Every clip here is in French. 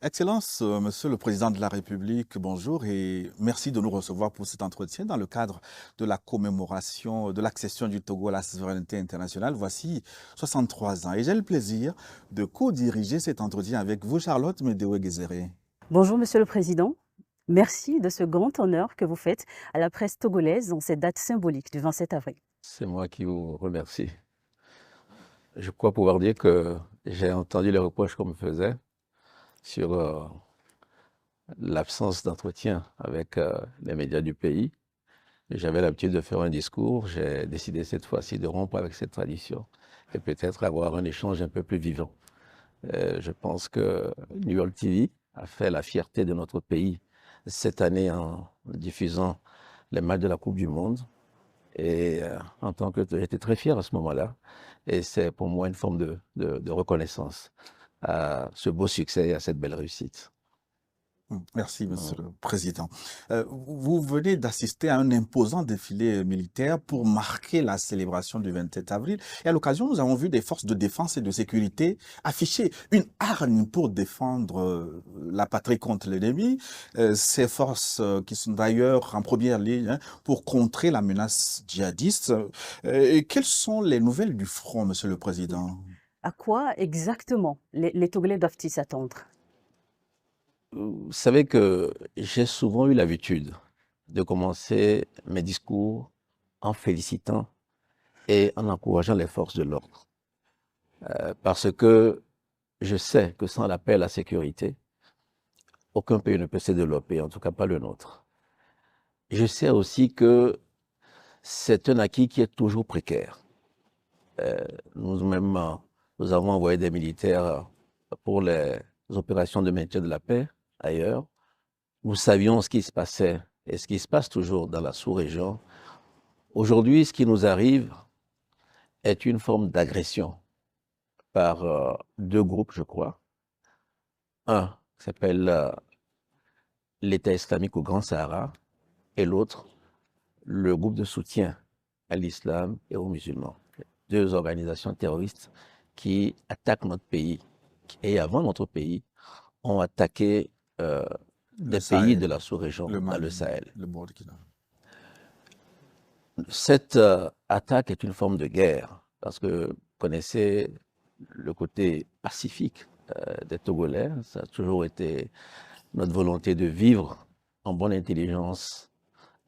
Excellence, Monsieur le Président de la République, bonjour et merci de nous recevoir pour cet entretien dans le cadre de la commémoration de l'accession du Togo à la souveraineté internationale. Voici 63 ans et j'ai le plaisir de co-diriger cet entretien avec vous, Charlotte Médéoué-Guézéré. Bonjour Monsieur le Président, merci de ce grand honneur que vous faites à la presse togolaise en cette date symbolique du 27 avril. C'est moi qui vous remercie. Je crois pouvoir dire que j'ai entendu les reproches qu'on me faisait sur l'absence d'entretien avec les médias du pays. J'avais l'habitude de faire un discours. J'ai décidé cette fois-ci de rompre avec cette tradition et peut-être avoir un échange un peu plus vivant. Je pense que New York TV a fait la fierté de notre pays cette année en diffusant les matchs de la Coupe du Monde. Et en tant que j'étais très fier à ce moment-là. Et c'est pour moi une forme de reconnaissance à ce beau succès et à cette belle réussite. Merci, Monsieur le Président. Vous venez d'assister à un imposant défilé militaire pour marquer la célébration du 27 avril. Et à l'occasion, nous avons vu des forces de défense et de sécurité afficher une hargne pour défendre la patrie contre l'ennemi. Ces forces qui sont d'ailleurs en première ligne pour contrer la menace djihadiste. Et quelles sont les nouvelles du front, Monsieur le Président? À quoi exactement les Togolais doivent-ils s'attendre? Vous savez que j'ai souvent eu l'habitude de commencer mes discours en félicitant et en encourageant les forces de l'ordre. Parce que je sais que sans la paix et la sécurité, aucun pays ne peut se développer, en tout cas pas le nôtre. Je sais aussi que c'est un acquis qui est toujours précaire. Nous-mêmes, nous avons envoyé des militaires pour les opérations de maintien de la paix ailleurs. Nous savions ce qui se passait et ce qui se passe toujours dans la sous-région. Aujourd'hui, ce qui nous arrive est une forme d'agression par deux groupes, je crois. Un qui s'appelle l'État islamique au Grand Sahara et l'autre, le groupe de soutien à l'islam et aux musulmans. Deux organisations terroristes qui attaquent notre pays et avant notre pays ont attaqué des pays de la sous-région dans le Sahel. Le Burkina. Cette attaque est une forme de guerre parce que vous connaissez le côté pacifique des Togolais. Ça a toujours été notre volonté de vivre en bonne intelligence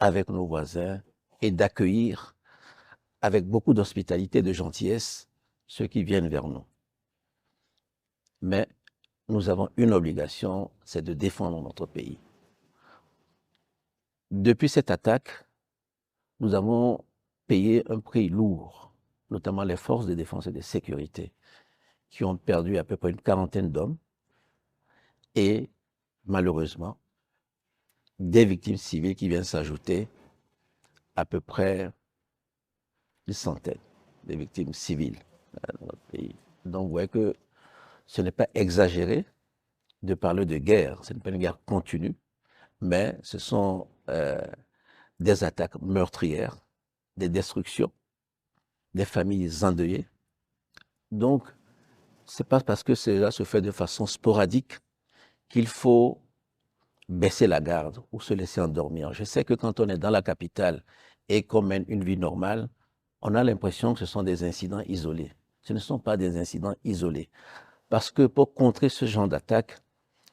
avec nos voisins et d'accueillir avec beaucoup d'hospitalité et de gentillesse ceux qui viennent vers nous. Mais nous avons une obligation, c'est de défendre notre pays. Depuis cette attaque, nous avons payé un prix lourd, notamment les forces de défense et de sécurité, qui ont perdu à peu près une quarantaine d'hommes et, malheureusement, des victimes civiles qui viennent s'ajouter à peu près une centaine de victimes civiles dans notre pays. Donc, vous voyez que ce n'est pas exagéré de parler de guerre. Ce n'est pas une guerre continue, mais ce sont des attaques meurtrières, des destructions, des familles endeuillées. Donc, ce n'est pas parce que cela se fait de façon sporadique qu'il faut baisser la garde ou se laisser endormir. Je sais que quand on est dans la capitale et qu'on mène une vie normale, on a l'impression que ce sont des incidents isolés. Ce ne sont pas des incidents isolés. Parce que pour contrer ce genre d'attaque,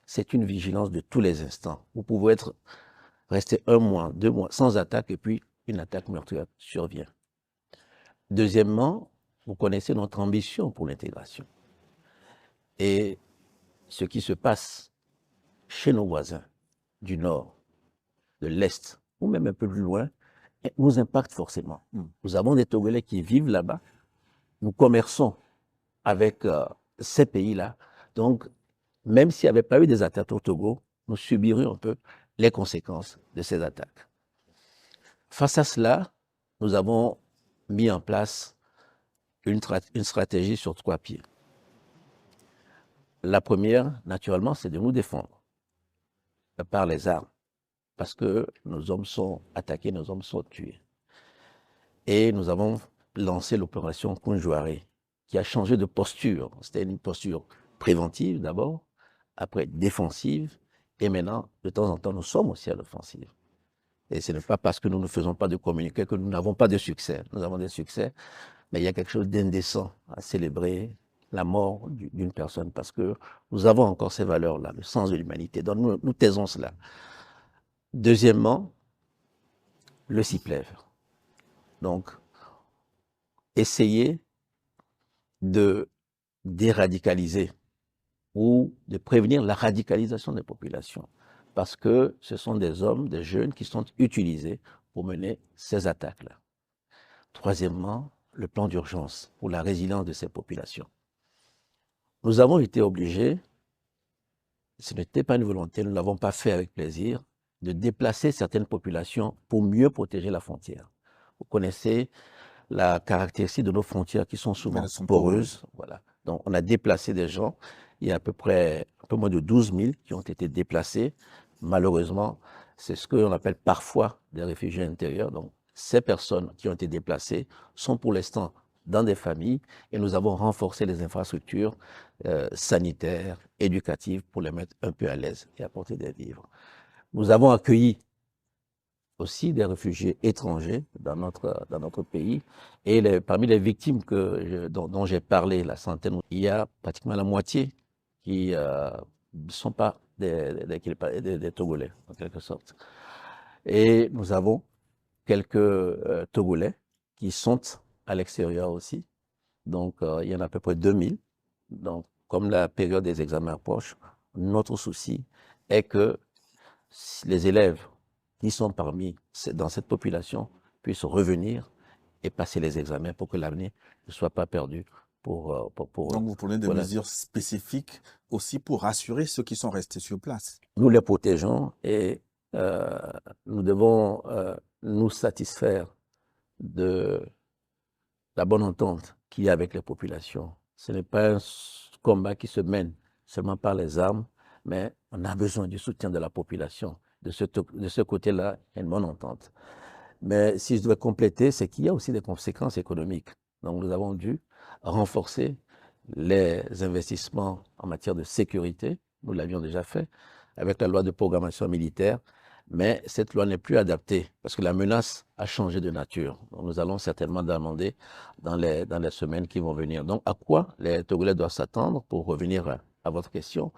c'est une vigilance de tous les instants. Vous pouvez rester 1 mois, 2 mois sans attaque et puis une attaque meurtrière survient. Deuxièmement, vous connaissez notre ambition pour l'intégration. Et ce qui se passe chez nos voisins du Nord, de l'Est, ou même un peu plus loin, nous impacte forcément. Nous avons des Togolais qui vivent là-bas. Nous commerçons avec ces pays-là. Donc, même s'il n'y avait pas eu des attaques au Togo, nous subirions un peu les conséquences de ces attaques. Face à cela, nous avons mis en place une stratégie sur 3 pieds. La première, naturellement, c'est de nous défendre par les armes, parce que nos hommes sont attaqués, nos hommes sont tués. Et nous avons lancé l'opération Kunjouaré, qui a changé de posture. C'était une posture préventive d'abord, après défensive, et maintenant, de temps en temps, nous sommes aussi à l'offensive. Et ce n'est pas parce que nous ne faisons pas de communiqué que nous n'avons pas de succès. Nous avons des succès, mais il y a quelque chose d'indécent à célébrer la mort d'une personne parce que nous avons encore ces valeurs-là, le sens de l'humanité. Donc nous taisons cela. Deuxièmement, le CIPLEV. Donc, essayer de déradicaliser ou de prévenir la radicalisation des populations. Parce que ce sont des hommes, des jeunes qui sont utilisés pour mener ces attaques-là. Troisièmement, le plan d'urgence pour la résilience de ces populations. Nous avons été obligés, ce n'était pas une volonté, nous ne l'avons pas fait avec plaisir, de déplacer certaines populations pour mieux protéger la frontière. Vous connaissez la caractéristique de nos frontières qui sont souvent poreuses. Voilà. Donc, on a déplacé des gens. Il y a à peu près un peu moins de 12 000 qui ont été déplacés. Malheureusement, c'est ce qu'on appelle parfois des réfugiés intérieurs. Donc, ces personnes qui ont été déplacées sont pour l'instant dans des familles et nous avons renforcé les infrastructures sanitaires, éducatives pour les mettre un peu à l'aise et apporter des vivres. Nous avons accueilli aussi des réfugiés étrangers dans notre pays. Et parmi les victimes dont j'ai parlé, la centaine, il y a pratiquement la moitié qui ne sont pas des Togolais, en quelque sorte. Et nous avons quelques Togolais qui sont à l'extérieur aussi. Donc, il y en a à peu près 2000. Donc, comme la période des examens approche, notre souci est que les élèves qui sont dans cette population puissent revenir et passer les examens pour que l'avenir ne soit pas perdu pour Donc, vous prenez des mesures spécifiques aussi pour rassurer ceux qui sont restés sur place. Nous les protégeons et nous devons nous satisfaire de la bonne entente qu'il y a avec les populations. Ce n'est pas un combat qui se mène seulement par les armes, mais on a besoin du soutien de la population. De ce côté-là, il y a une bonne entente. Mais si je dois compléter, c'est qu'il y a aussi des conséquences économiques. Donc nous avons dû renforcer les investissements en matière de sécurité. Nous l'avions déjà fait avec la loi de programmation militaire, mais cette loi n'est plus adaptée parce que la menace a changé de nature. Donc nous allons certainement demander dans les semaines qui vont venir. Donc à quoi les Togolais doivent s'attendre, pour revenir à votre question,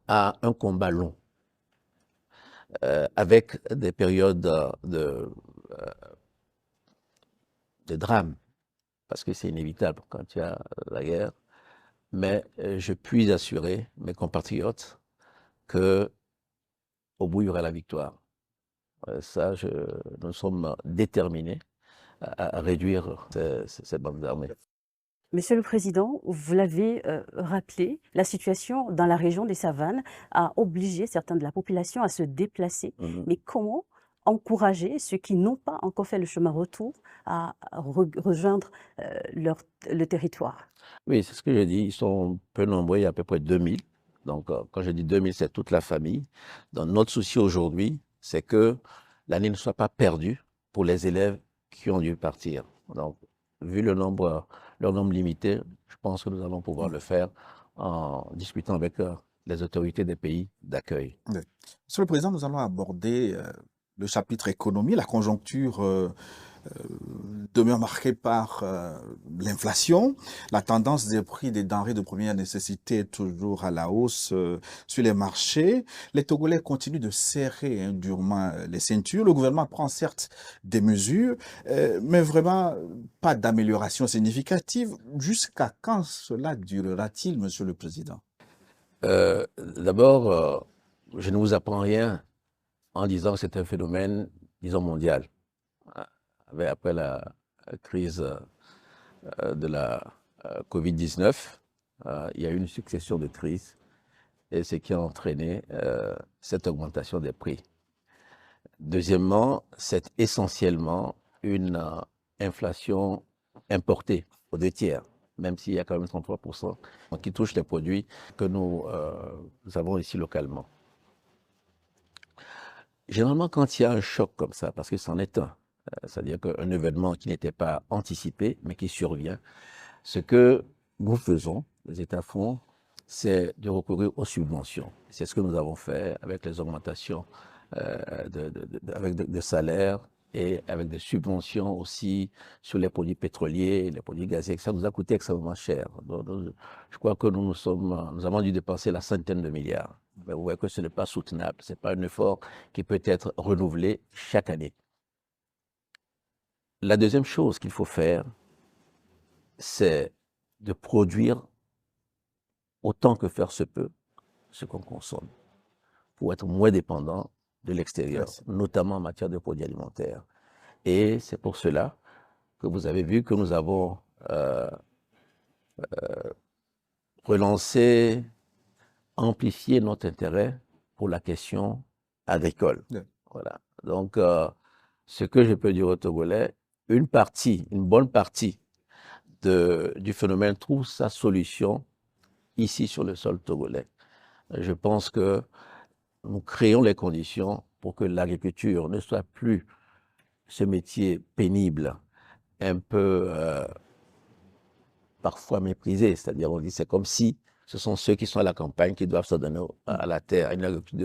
à un combat long. Avec des périodes de drame, parce que c'est inévitable quand il y a la guerre. Mais je puis assurer mes compatriotes qu'au bout, il y aura la victoire. Ça, nous sommes déterminés à réduire ces bandes armées. Monsieur le Président, vous l'avez rappelé, la situation dans la région des Savanes a obligé certains de la population à se déplacer. Mais comment encourager ceux qui n'ont pas encore fait le chemin retour à rejoindre le territoire? Oui, c'est ce que je dis. Ils sont peu nombreux, il y a à peu près 2000. Donc, quand je dis 2000, c'est toute la famille. Donc, notre souci aujourd'hui, c'est que l'année ne soit pas perdue pour les élèves qui ont dû partir. Donc, vu leur nombre limité, je pense que nous allons pouvoir le faire en discutant avec les autorités des pays d'accueil. Oui. Monsieur le Président, nous allons aborder le chapitre économie. La conjoncture demeure marquée par l'inflation. La tendance des prix des denrées de première nécessité est toujours à la hausse sur les marchés. Les Togolais continuent de serrer durement les ceintures. Le gouvernement prend certes des mesures, mais vraiment pas d'amélioration significative. Jusqu'à quand cela durera-t-il, Monsieur le Président? D'abord, je ne vous apprends rien en disant que c'est un phénomène, disons, mondial. Après la crise de la Covid-19, il y a eu une succession de crises et ce qui a entraîné cette augmentation des prix. Deuxièmement, c'est essentiellement une inflation importée aux 2/3, même s'il y a quand même 33% qui touche les produits que nous avons ici localement. Généralement, quand il y a un choc comme ça, parce que c'en est un, c'est-à-dire qu'un événement qui n'était pas anticipé, mais qui survient, ce que nous faisons, les États font, c'est de recourir aux subventions. C'est ce que nous avons fait avec les augmentations avec de salaires et avec des subventions aussi sur les produits pétroliers, les produits gaziers. Ça nous a coûté extrêmement cher. Donc, je crois que nous avons dû dépenser la centaine de milliards. Mais vous voyez que ce n'est pas soutenable. Ce n'est pas un effort qui peut être renouvelé chaque année. La deuxième chose qu'il faut faire, c'est de produire autant que faire se peut ce qu'on consomme pour être moins dépendant de l'extérieur, notamment en matière de produits alimentaires. Et c'est pour cela que vous avez vu que nous avons relancé, amplifié notre intérêt pour la question agricole. Yeah. Voilà. Donc, ce que je peux dire aux Togolais, une bonne partie du phénomène trouve sa solution ici sur le sol togolais. Je pense que nous créons les conditions pour que l'agriculture ne soit plus ce métier pénible, un peu parfois méprisé. C'est-à-dire, on dit c'est comme si ce sont ceux qui sont à la campagne qui doivent se donner à la terre, à une agriculture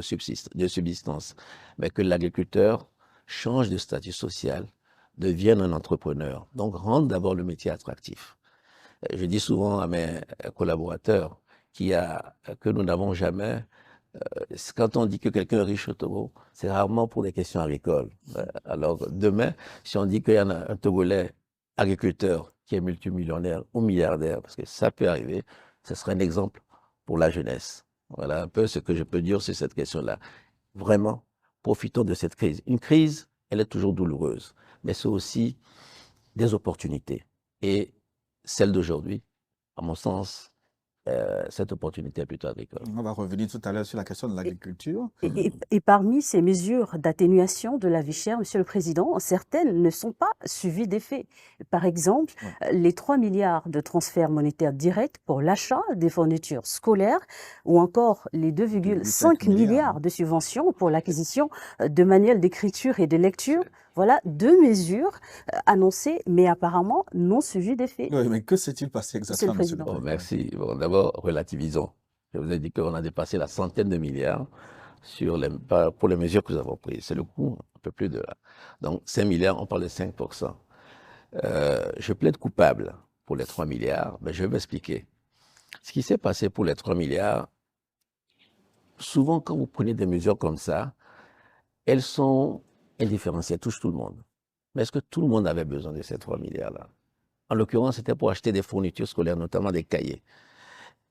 de subsistance. Mais que l'agriculteur change de statut social, devienne un entrepreneur. Donc, rendre d'abord le métier attractif. Je dis souvent à mes collaborateurs que nous n'avons jamais... quand on dit que quelqu'un est riche au Togo, c'est rarement pour des questions agricoles. Alors, demain, si on dit qu'il y en a un Togolais agriculteur qui est multimillionnaire ou milliardaire, parce que ça peut arriver, ce serait un exemple pour la jeunesse. Voilà un peu ce que je peux dire sur cette question-là. Vraiment, profitons de cette crise. Une crise, elle est toujours douloureuse, mais c'est aussi des opportunités. Et celle d'aujourd'hui, à mon sens, cette opportunité est plutôt agricole. On va revenir tout à l'heure sur la question de l'agriculture. Et parmi ces mesures d'atténuation de la vie chère, Monsieur le Président, certaines ne sont pas suivies d'effet. Par exemple, les 3 milliards de transferts monétaires directs pour l'achat des fournitures scolaires ou encore les 2,5 milliards de subventions pour l'acquisition de manuels d'écriture et de lecture. Voilà 2 mesures annoncées, mais apparemment non suivies d'effet. Oui, mais que s'est-il passé exactement, Monsieur le Président? Merci. Bon, d'abord, relativisons. Je vous ai dit qu'on a dépassé la centaine de milliards pour les mesures que nous avons prises. C'est le coût, un peu plus de là. Donc, 5 milliards, on parle de 5%. Je plaide coupable pour les 3 milliards, mais je vais m'expliquer. Ce qui s'est passé pour les 3 milliards, souvent quand vous prenez des mesures comme ça, elles sont indifférenciées, elles touchent tout le monde. Mais est-ce que tout le monde avait besoin de ces 3 milliards-là? En l'occurrence, c'était pour acheter des fournitures scolaires, notamment des cahiers.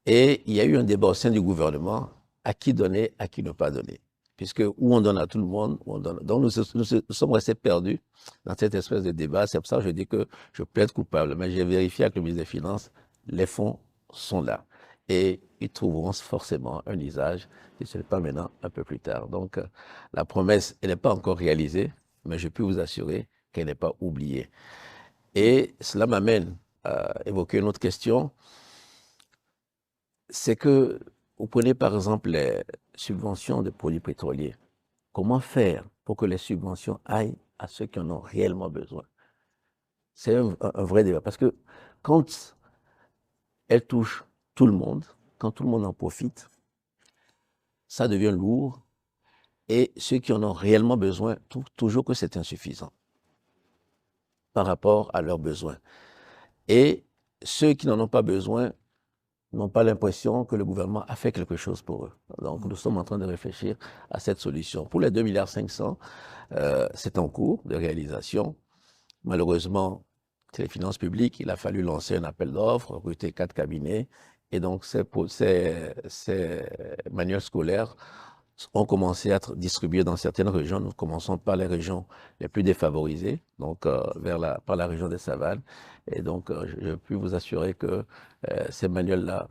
Et il y a eu un débat au sein du gouvernement, à qui donner, à qui ne pas donner. Puisque où on donne à tout le monde, où on donne. Donc nous sommes restés perdus dans cette espèce de débat. C'est pour ça que je dis que je plaide coupable. Mais j'ai vérifié avec le ministre des Finances, les fonds sont là. Et ils trouveront forcément un usage, si ce n'est pas maintenant, un peu plus tard. Donc la promesse, elle n'est pas encore réalisée, mais je peux vous assurer qu'elle n'est pas oubliée. Et cela m'amène à évoquer une autre question. C'est que vous prenez par exemple les subventions de produits pétroliers. Comment faire pour que les subventions aillent à ceux qui en ont réellement besoin? C'est un vrai débat. Parce que quand elles touchent tout le monde, quand tout le monde en profite, ça devient lourd. Et ceux qui en ont réellement besoin trouvent toujours que c'est insuffisant par rapport à leurs besoins. Et ceux qui n'en ont pas besoin n'ont pas l'impression que le gouvernement a fait quelque chose pour eux. Donc, nous sommes en train de réfléchir à cette solution. Pour les 2,5 milliards, c'est en cours de réalisation. Malheureusement, c'est les finances publiques, il a fallu lancer un appel d'offres, recruter 4 cabinets. Et donc, ces manuels scolaires ont commencé à être distribués dans certaines régions. Nous commençons par les régions les plus défavorisées, donc par la région des Savanes. Et donc, je peux vous assurer que ces manuels-là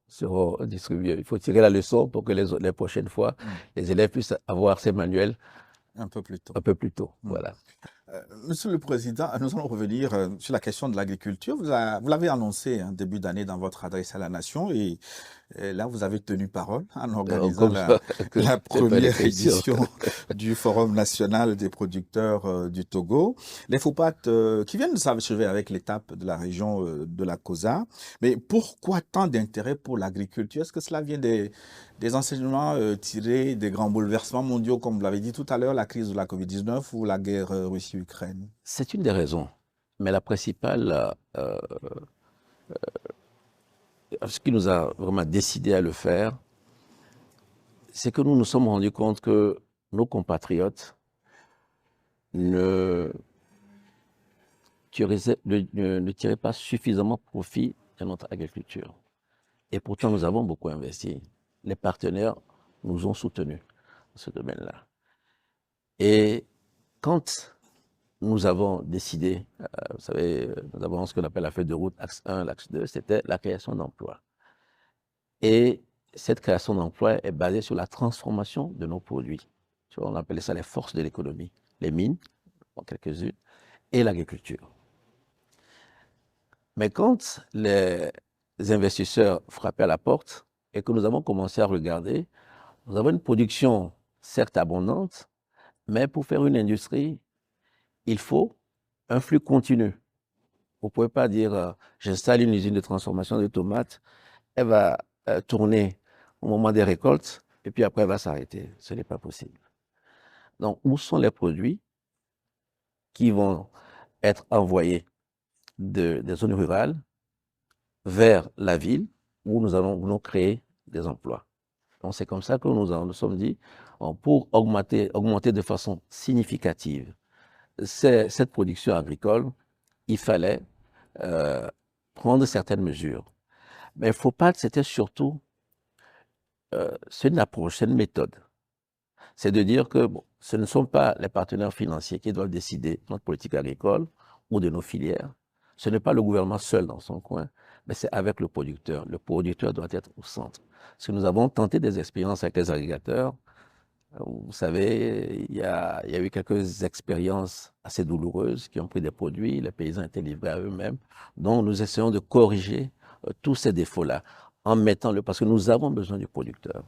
seront distribués. Il faut tirer la leçon pour que les prochaines fois, les élèves puissent avoir ces manuels un peu plus tôt. Un peu plus tôt, voilà. Monsieur le Président, nous allons revenir sur la question de l'agriculture. Vous l'avez annoncé en début d'année dans votre adresse à la Nation et Et là, vous avez tenu parole en organisant Comme ça, la c'est pas les première questions. édition du Forum national des producteurs du Togo. Les FOPAT qui viennent de s'achever avec l'étape de la région de la COSA. Mais pourquoi tant d'intérêt pour l'agriculture? Est-ce que cela vient des enseignements tirés des grands bouleversements mondiaux, comme vous l'avez dit tout à l'heure, la crise de la COVID-19 ou la guerre Russie-Ukraine? C'est une des raisons. Mais la principale, ce qui nous a vraiment décidé à le faire, c'est que nous nous sommes rendus compte que nos compatriotes ne tiraient pas suffisamment profit de notre agriculture. Et pourtant, nous avons beaucoup investi. Les partenaires nous ont soutenus dans ce domaine-là. Et quand nous avons décidé, vous savez, nous avons ce qu'on appelle la feuille de route, axe 1, l'axe 2, c'était la création d'emplois. Et cette création d'emplois est basée sur la transformation de nos produits. Tu vois, on appelait ça les forces de l'économie, les mines, en quelques-unes, et l'agriculture. Mais quand les investisseurs frappaient à la porte et que nous avons commencé à regarder, nous avons une production certes abondante, mais pour faire une industrie, il faut un flux continu. Vous ne pouvez pas dire j'installe une usine de transformation de tomates, elle va tourner au moment des récoltes et puis après elle va s'arrêter. Ce n'est pas possible. Donc, où sont les produits qui vont être envoyés des zones rurales vers la ville où nous allons créer des emplois? Donc, c'est comme ça que nous sommes dit, pour augmenter de façon significative cette production agricole, il fallait prendre certaines mesures. Mais il ne faut pas que c'était surtout, c'est une approche, c'est une méthode. C'est de dire que bon, ce ne sont pas les partenaires financiers qui doivent décider de notre politique agricole ou de nos filières. Ce n'est pas le gouvernement seul dans son coin, mais c'est avec le producteur. Le producteur doit être au centre. Parce que nous avons tenté des expériences avec les agriculteurs. Vous savez, il y a eu quelques expériences assez douloureuses qui ont pris des produits, les paysans étaient livrés à eux-mêmes. Donc, nous essayons de corriger tous ces défauts-là en mettant parce que nous avons besoin du producteur.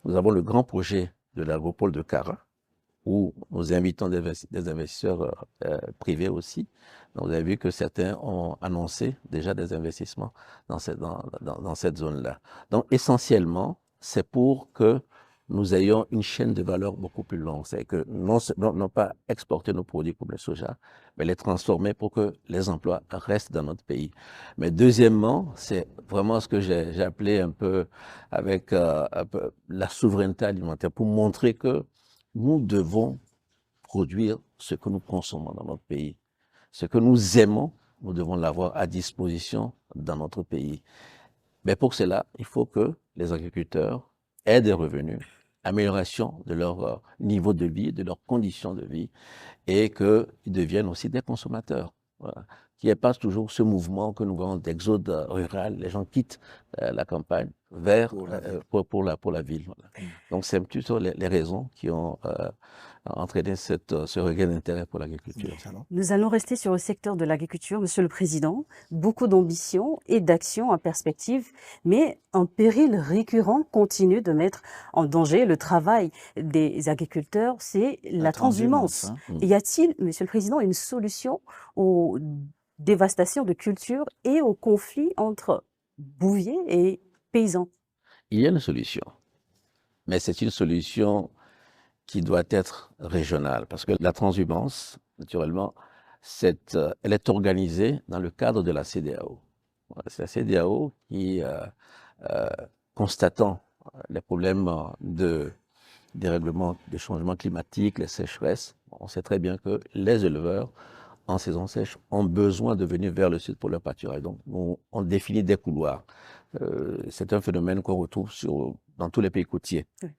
Nous avons le grand projet de l'agropole de Kara, où nous invitons des investisseurs privés aussi. Donc, vous avez vu que certains ont annoncé déjà des investissements dans cette zone-là. Donc, essentiellement, c'est pour que nous ayons une chaîne de valeur beaucoup plus longue. C'est que non pas exporter nos produits comme le soja, mais les transformer pour que les emplois restent dans notre pays. Mais deuxièmement, c'est vraiment ce que j'ai appelé un peu avec un peu la souveraineté alimentaire, pour montrer que nous devons produire ce que nous consommons dans notre pays. Ce que nous aimons, nous devons l'avoir à disposition dans notre pays. Mais pour cela, il faut que les agriculteurs aient des revenus, amélioration de leur niveau de vie, de leurs conditions de vie, et qu'ils deviennent aussi des consommateurs. Voilà. Qu'il n'y ait pas toujours ce mouvement que nous voyons d'exode rural, les gens quittent la campagne vers pour la ville. Voilà. Donc c'est plutôt les raisons qui ont entraîné ce regain d'intérêt pour l'agriculture. Nous allons rester sur le secteur de l'agriculture, Monsieur le Président. Beaucoup d'ambition et d'action en perspective, mais un péril récurrent continue de mettre en danger le travail des agriculteurs, c'est la transhumance. Hein. Y a-t-il, Monsieur le Président, une solution aux dévastations de cultures et aux conflits entre bouviers et paysans? Il y a une solution, mais c'est une solution qui doit être régionale, parce que la transhumance, naturellement, elle est organisée dans le cadre de la CEDEAO. C'est la CEDEAO qui, constatant les problèmes de dérèglement, de changement climatique, les sécheresses, on sait très bien que les éleveurs, en saison sèche, ont besoin de venir vers le sud pour leur pâturage. Donc, on définit des couloirs. C'est un phénomène qu'on retrouve dans tous les pays côtiers. Oui.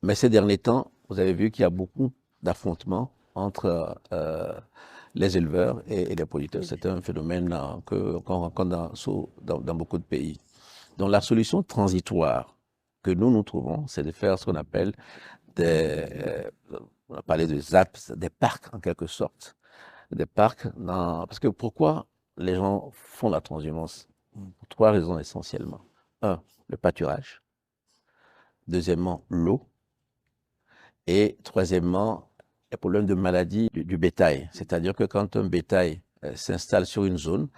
Mais ces derniers temps, vous avez vu qu'il y a beaucoup d'affrontements entre les éleveurs et les producteurs. Oui. C'est un phénomène qu'on rencontre dans beaucoup de pays. Donc la solution transitoire que nous trouvons, c'est de faire ce qu'on appelle on a parlé de ZAP, des parcs en quelque sorte. Des parcs parce que pourquoi les gens font la transhumance? Pour trois raisons essentiellement. Un, le pâturage. Deuxièmement, l'eau. Et troisièmement, les problèmes de maladie du bétail. C'est-à-dire que quand un bétail s'installe sur une zone,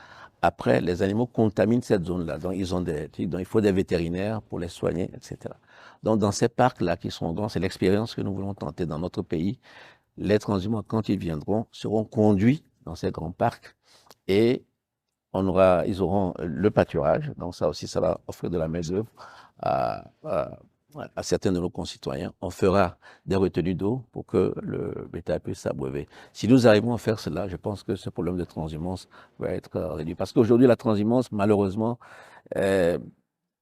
après, les animaux contaminent cette zone-là. Donc, il faut des vétérinaires pour les soigner, etc. Donc, dans ces parcs-là qui sont grands, c'est l'expérience que nous voulons tenter dans notre pays. Les transhumants, quand ils viendront, seront conduits dans ces grands parcs et ils auront le pâturage. Donc, ça aussi, ça va offrir de la main-d'œuvre à certains de nos concitoyens. On fera des retenues d'eau pour que le bétail puisse s'abreuver. Si nous arrivons à faire cela, je pense que ce problème de transhumance va être réduit. Parce qu'aujourd'hui, la transhumance, malheureusement,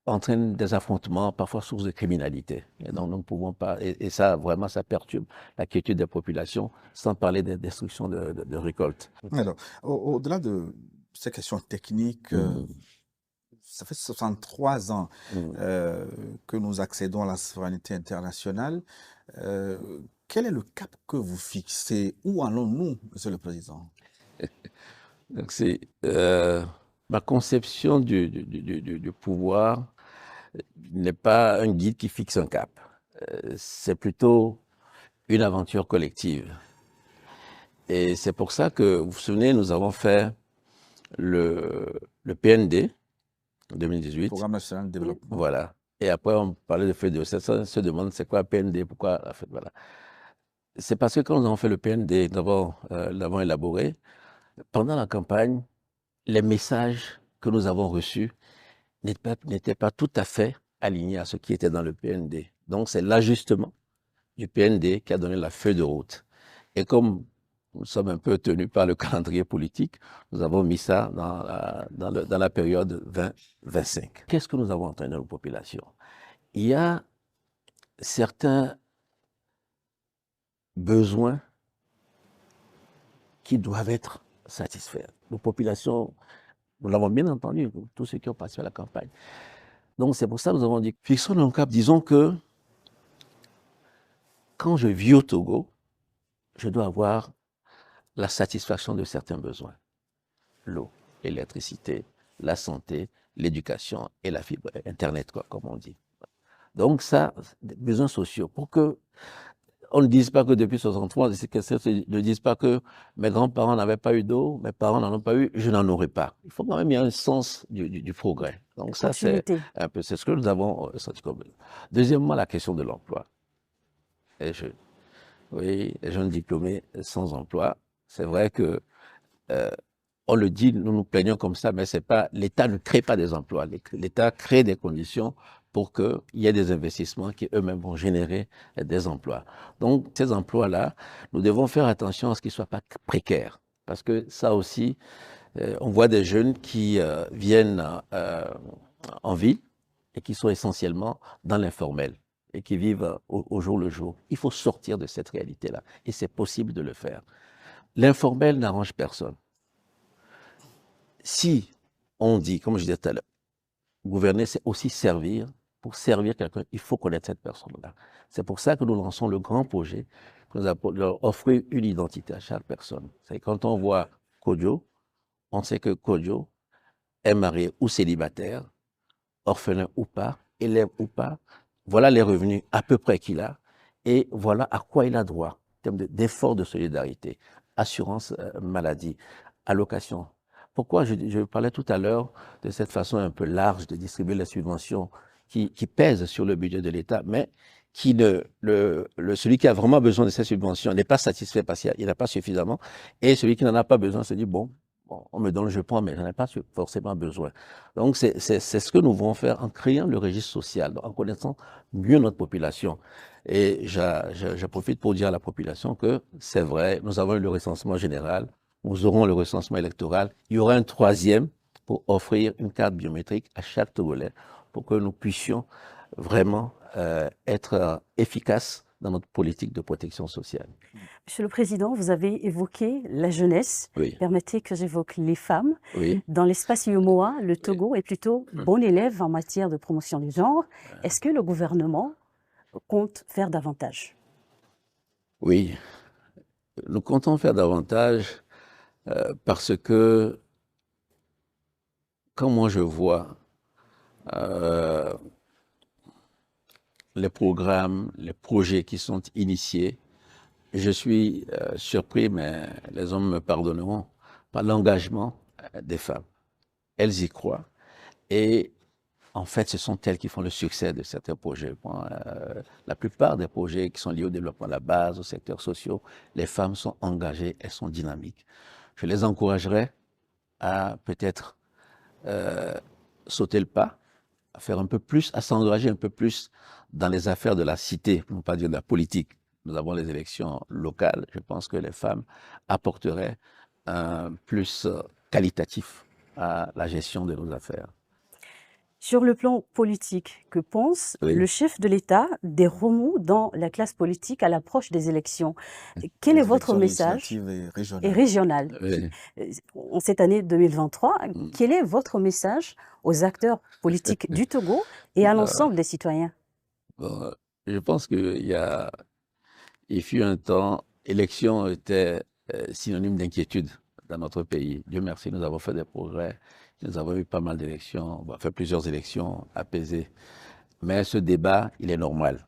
entraîne des affrontements, parfois source de criminalité. Et donc, nous ne pouvons pas, et ça, vraiment, ça perturbe la quiétude des populations, sans parler des destructions de récoltes. Alors, au-delà de ces questions techniques, ça fait 63 ans que nous accédons à la souveraineté internationale. Quel est le cap que vous fixez? Où allons-nous, Monsieur le Président? Donc, c'est ma conception du pouvoir n'est pas un guide qui fixe un cap. C'est plutôt une aventure collective. Et c'est pour ça que, vous vous souvenez, nous avons fait le PND en 2018. Programme national de développement. Voilà. Et après, on parlait de feuille de route. On se demande c'est quoi PND, pourquoi la feuille, voilà. C'est parce que quand nous avons fait le PND, d'abord, l'avons élaboré, pendant la campagne, les messages que nous avons reçus n'étaient pas tout à fait alignés à ce qui était dans le PND. Donc, c'est l'ajustement du PND qui a donné la feuille de route. Et comme nous sommes un peu tenus par le calendrier politique, nous avons mis ça dans la période 2025. Qu'est-ce que nous avons entendu dans nos populations? Il y a certains besoins qui doivent être satisfaits. Nos populations, nous l'avons bien entendu, tous ceux qui ont participé à la campagne. Donc c'est pour ça que nous avons dit, fixons un cap, disons que quand je vis au Togo, je dois avoir la satisfaction de certains besoins. L'eau, l'électricité, la santé, l'éducation et la fibre, Internet, quoi, comme on dit. Donc ça, des besoins sociaux, pour que on ne dise pas que depuis 63, ne dise pas que mes grands-parents n'avaient pas eu d'eau, mes parents n'en ont pas eu, je n'en aurai pas. Il faut quand même y avoir un sens du progrès. Donc ça, c'est un peu, c'est ce que nous avons senti comme. Deuxièmement, la question de l'emploi. Oui, les jeunes diplômés sans emploi, c'est vrai que on le dit, nous nous plaignons comme ça, mais c'est pas, l'État ne crée pas des emplois. L'État crée des conditions pour qu'il y ait des investissements qui eux-mêmes vont générer des emplois. Donc, ces emplois-là, nous devons faire attention à ce qu'ils ne soient pas précaires. Parce que ça aussi, on voit des jeunes qui viennent en ville et qui sont essentiellement dans l'informel et qui vivent au jour le jour. Il faut sortir de cette réalité-là. Et c'est possible de le faire. L'informel n'arrange personne. Si on dit, comme je disais tout à l'heure, gouverner, c'est aussi servir. Pour servir quelqu'un, il faut connaître cette personne-là. C'est pour ça que nous lançons le grand projet, que nous allons offrir une identité à chaque personne. C'est quand on voit Kodjo, on sait que Kodjo est marié ou célibataire, orphelin ou pas, élève ou pas. Voilà les revenus à peu près qu'il a et voilà à quoi il a droit en termes d'efforts de solidarité, assurance maladie, allocation. Pourquoi je parlais tout à l'heure de cette façon un peu large de distribuer les subventions qui pèsent sur le budget de l'État, mais qui celui qui a vraiment besoin de ces subventions n'est pas satisfait parce qu'il n'a pas suffisamment, et celui qui n'en a pas besoin se dit, bon, on me donne, je prends, mais je n'en ai pas forcément besoin. Donc, c'est ce que nous voulons faire en créant le registre social, en connaissant mieux notre population. Et je profite pour dire à la population que c'est vrai, nous avons eu le recensement général, nous aurons le recensement électoral. Il y aura un troisième pour offrir une carte biométrique à chaque Togolais pour que nous puissions vraiment être efficaces dans notre politique de protection sociale. Monsieur le Président, vous avez évoqué la jeunesse. Oui. Permettez que j'évoque les femmes. Oui. Dans l'espace IOMOA, le Togo est plutôt bon élève en matière de promotion du genre. Est-ce que le gouvernement compte faire davantage? Oui, nous comptons faire davantage parce que quand moi je vois les programmes, les projets qui sont initiés. Je suis surpris, mais les hommes me pardonneront, par l'engagement des femmes. Elles y croient. Et en fait, ce sont elles qui font le succès de certains projets. Bon, la plupart des projets qui sont liés au développement de la base, aux secteurs sociaux, les femmes sont engagées, elles sont dynamiques. Je les encouragerais à peut-être sauter le pas, à faire un peu plus, à s'engager un peu plus dans les affaires de la cité, pour ne pas dire de la politique. Nous avons les élections locales. Je pense que les femmes apporteraient un plus qualitatif à la gestion de nos affaires. Sur le plan politique, que pense Oui. le chef de l'État des remous dans la classe politique à l'approche des élections? Quel est votre message? Et régional. Oui. En cette année 2023, quel est votre message aux acteurs politiques du Togo et à l'ensemble des citoyens? Bon, je pense il fut un temps, élection était synonyme d'inquiétude dans notre pays. Dieu merci, nous avons fait des progrès. Nous avons eu pas mal d'élections, on a fait plusieurs élections apaisées. Mais ce débat, il est normal.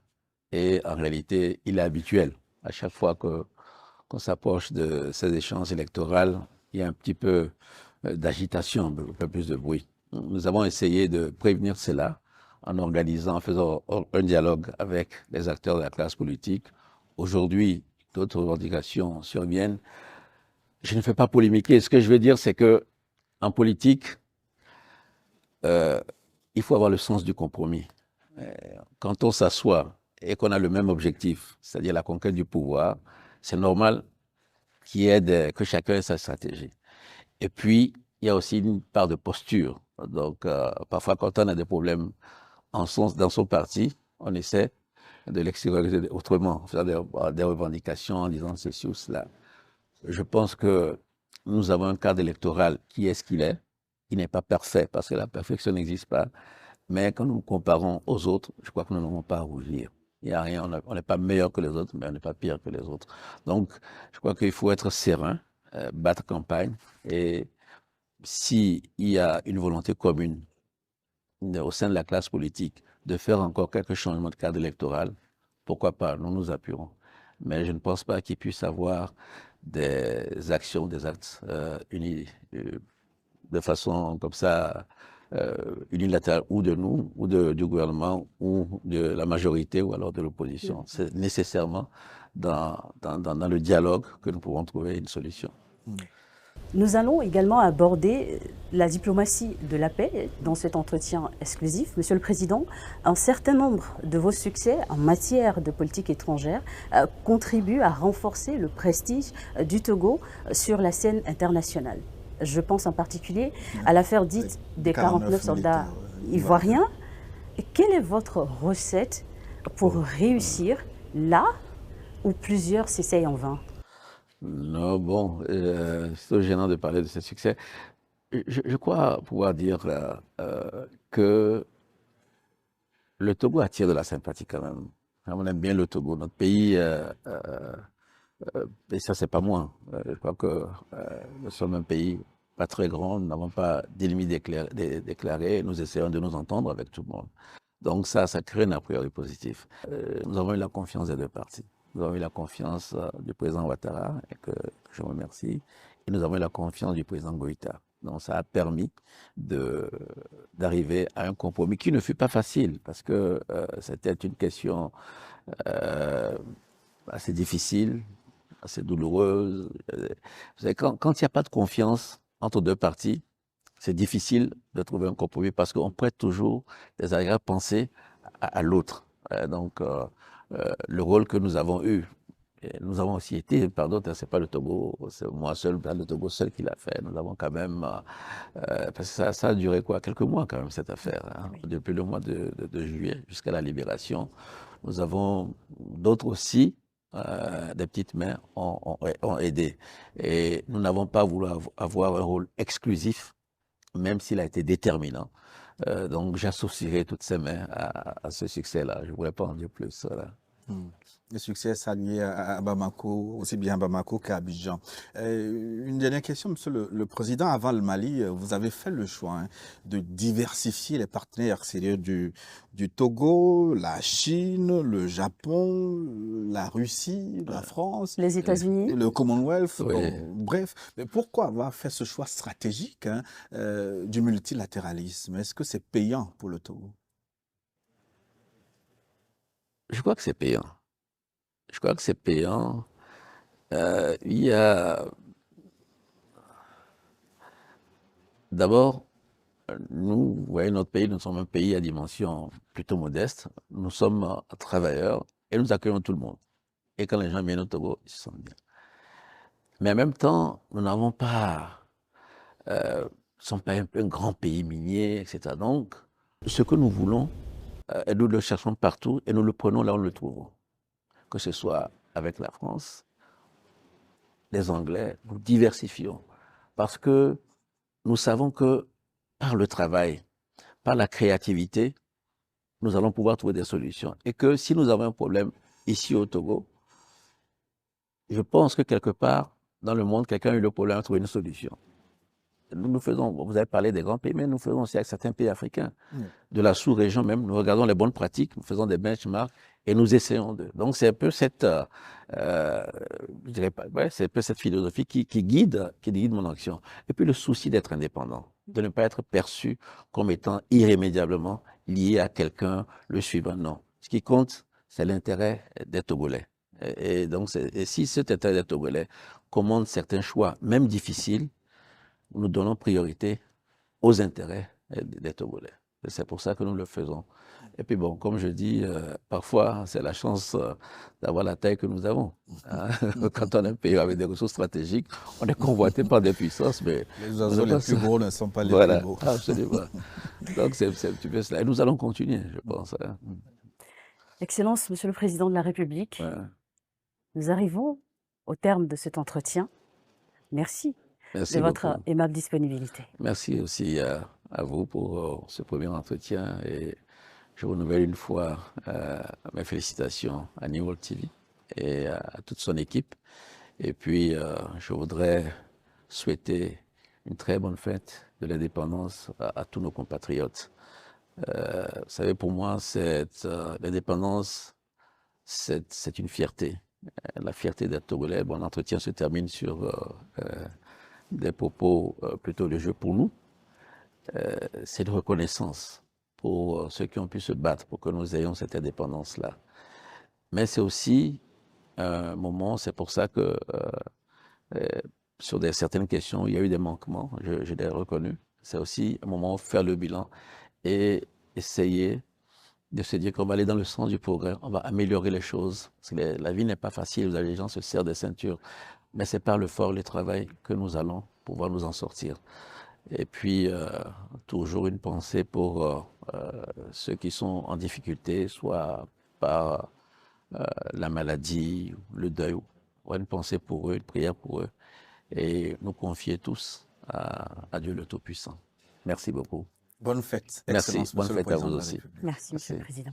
Et en réalité, il est habituel. À chaque fois qu'on s'approche de ces échéances électorales, il y a un petit peu d'agitation, un peu plus de bruit. Nous avons essayé de prévenir cela en organisant, en faisant un dialogue avec les acteurs de la classe politique. Aujourd'hui, d'autres revendications surviennent. Je ne fais pas polémiquer. Ce que je veux dire, c'est que en politique, il faut avoir le sens du compromis. Quand on s'assoit et qu'on a le même objectif, c'est-à-dire la conquête du pouvoir, c'est normal que chacun ait sa stratégie. Et puis, il y a aussi une part de posture. Donc, parfois, quand on a des problèmes dans son parti, on essaie de l'extérioriser autrement, faire des revendications en disant ceci ou cela. Je pense que nous avons un cadre électoral qui est ce qu'il est. Il n'est pas parfait parce que la perfection n'existe pas. Mais quand nous nous comparons aux autres, je crois que nous n'avons pas à rougir. Il n'y a rien, on n'est pas meilleur que les autres, mais on n'est pas pire que les autres. Donc, je crois qu'il faut être serein, battre campagne. Et s'il y a une volonté commune au sein de la classe politique de faire encore quelques changements de cadre électoral, pourquoi pas, nous nous appuierons. Mais je ne pense pas qu'il puisse y avoir des actions, des actes unis de façon comme ça unilatérale, ou de nous, ou du gouvernement, ou de la majorité, ou alors de l'opposition. C'est nécessairement dans le dialogue que nous pourrons trouver une solution. Nous allons également aborder la diplomatie de la paix dans cet entretien exclusif. Monsieur le Président, un certain nombre de vos succès en matière de politique étrangère contribuent à renforcer le prestige du Togo sur la scène internationale. Je pense en particulier à l'affaire dite des 49 soldats ivoiriens. Quelle est votre recette pour réussir là où plusieurs s'essayent en vain? Non, bon, c'est gênant de parler de ce succès. Je crois pouvoir dire que le Togo attire de la sympathie quand même. On aime bien le Togo. Notre pays, et ça c'est pas moi. Je crois que nous sommes un pays pas très grand, nous n'avons pas d'ennemis déclarés, nous essayons de nous entendre avec tout le monde. Donc ça crée un a priori positif. Nous avons eu la confiance des deux parties. Nous avons eu la confiance du président Ouattara, et que je remercie, et nous avons eu la confiance du président Goïta. Donc ça a permis d'arriver à un compromis qui ne fut pas facile, parce que c'était une question assez difficile, assez douloureuse. Vous savez, quand il n'y a pas de confiance entre deux parties, c'est difficile de trouver un compromis, parce qu'on prête toujours des arrière-pensées à l'autre. Donc, le rôle que nous avons eu, et nous avons aussi été, pardon, c'est pas le Togo, c'est moi seul, le Togo seul qui l'a fait. Nous avons quand même, parce que ça a duré quoi, quelques mois quand même cette affaire, hein, depuis le mois de juillet jusqu'à la libération. Nous avons d'autres aussi, des petites mains ont aidé. Et nous n'avons pas voulu avoir un rôle exclusif, même s'il a été déterminant. Donc j'associerai toutes ces mains à ce succès-là. Je ne voudrais pas en dire plus. Voilà. Le succès salué à Bamako, aussi bien à Bamako qu'à Abidjan. Une dernière question, Monsieur le Président. Avant le Mali, vous avez fait le choix de diversifier les partenaires extérieurs du Togo, la Chine, le Japon, la Russie, la France, les États-Unis, le Commonwealth. Oui. Bref, mais pourquoi avoir fait ce choix stratégique du multilatéralisme? Est-ce que c'est payant pour le Togo? Je crois que c'est payant. Je crois que c'est payant. Il y a d'abord, nous, vous voyez, notre pays, nous sommes un pays à dimension plutôt modeste. Nous sommes travailleurs et nous accueillons tout le monde. Et quand les gens viennent au Togo, ils se sentent bien. Mais en même temps, nous n'avons pas, nous ne sommes pas un grand pays minier, etc. Donc, ce que nous voulons, et nous le cherchons partout et nous le prenons là où nous le trouvons. Que ce soit avec la France, les Anglais, nous diversifions. Parce que nous savons que par le travail, par la créativité, nous allons pouvoir trouver des solutions. Et que si nous avons un problème ici au Togo, je pense que quelque part dans le monde, quelqu'un a eu le problème à trouver une solution. Nous faisons, vous avez parlé des grands pays, mais nous faisons aussi avec certains pays africains, de la sous-région même, nous regardons les bonnes pratiques, nous faisons des benchmarks et nous essayons de. Donc c'est un peu cette, je dirais pas, ouais, c'est un peu cette philosophie qui guide mon action. Et puis le souci d'être indépendant, de ne pas être perçu comme étant irrémédiablement lié à quelqu'un, le suivant. Non. Ce qui compte, c'est l'intérêt des Togolais. Et donc, et si cet intérêt des Togolais commande certains choix, même difficiles, nous donnons priorité aux intérêts des Togolais. C'est pour ça que nous le faisons. Et puis bon, comme je dis, parfois, c'est la chance d'avoir la taille que nous avons. Hein. Quand on est un pays avec des ressources stratégiques, on est convoité par des puissances, mais... Les oiseaux les plus gros ne sont pas les plus beaux. Absolument. Donc c'est un petit peu cela. Et nous allons continuer, je pense. Hein. Excellence, Monsieur le Président de la République, nous arrivons au terme de cet entretien. Merci. Merci de votre beaucoup. aimable disponibilité. Merci aussi à vous pour ce premier entretien et je renouvelle une fois mes félicitations à New World TV et à toute son équipe. Et puis, je voudrais souhaiter une très bonne fête de l'indépendance à tous nos compatriotes. Vous savez, pour moi, l'indépendance, c'est une fierté. La fierté d'être Togolais. Bon, l'entretien se termine sur des propos plutôt de jeu pour nous. C'est de reconnaissance pour ceux qui ont pu se battre pour que nous ayons cette indépendance-là. Mais c'est aussi un moment, c'est pour ça que sur certaines questions, il y a eu des manquements, je l'ai reconnu. C'est aussi un moment où faire le bilan et essayer de se dire qu'on va aller dans le sens du progrès, on va améliorer les choses. Parce que la vie n'est pas facile, les gens se serrent des ceintures, mais c'est par le fort, le travail que nous allons pouvoir nous en sortir. Et puis, toujours une pensée pour ceux qui sont en difficulté, soit par la maladie, le deuil, ou une pensée pour eux, une prière pour eux, et nous confier tous à Dieu le Tout-Puissant. Merci beaucoup. Bonne fête. Merci. Excellence, Bonne Monsieur le fête à vous Président de la aussi. République. Merci, Monsieur le Président.